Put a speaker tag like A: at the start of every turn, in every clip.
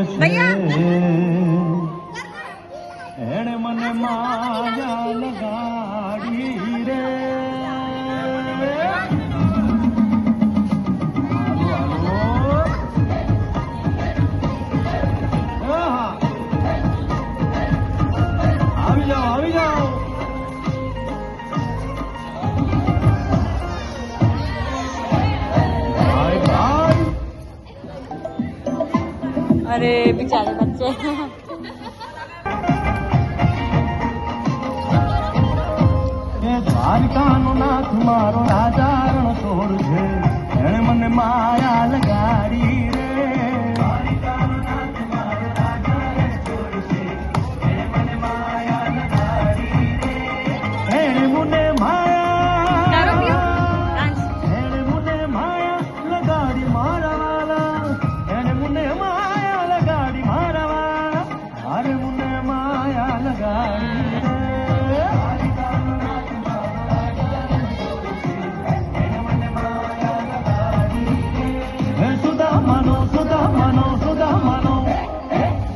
A: છે એણે મને માયા લગાડી રે. આવી જાઓ આવી જાઓ.
B: अरे बेचारे बच्चे
A: દ્વારકાનો નાથ મારો રાજા રણછોડ છે એણે મને માયા લગાડી રે. દ્વારકાનો નાથ મારો રાજા રણછોડ છે એણે મને માયા લગાડી રે. એણે મને માયા લગાડી મારા વાલા. એણે મને માયા લગાડી મારા વાલા. અરે મને માયા લગાડી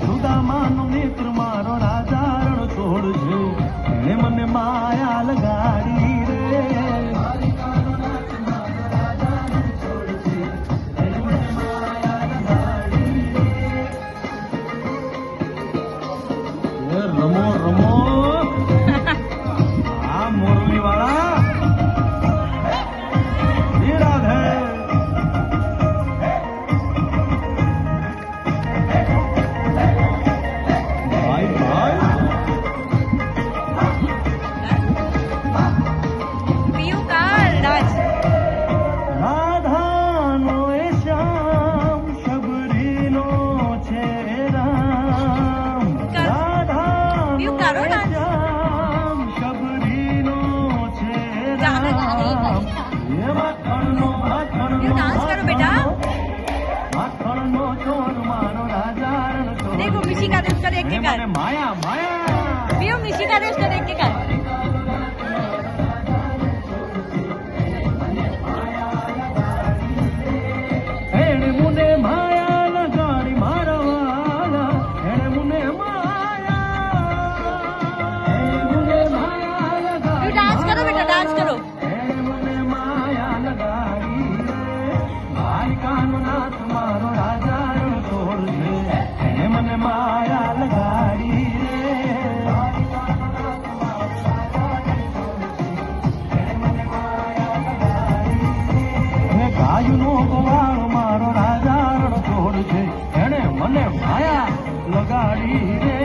A: સુદામાનો મિત્ર મારો રાજા રણછોડ છે એણે મને માયા લગાડી રે. રમો રમો આ મોરલી વાળા રાધે.
B: देखो मिशी का देश का देख के कर
A: माया माया
B: पियो मिशी का देश का देख के कर.
A: एणे मुने माया लगाड़ी मारा वाला. एणे मुने माया लगाड़ी.
B: यू डांस करो बेटा डांस करो.
A: एणे मुने माया लगाड़ी દ્વારકાનો નાથ મારો રાજા રણછોડ છે એણે મને માયા લગાડી રે. ગાયનો ગોવાળો મારો રાજા રણછોડ છે એણે મને માયા લગાડી રે.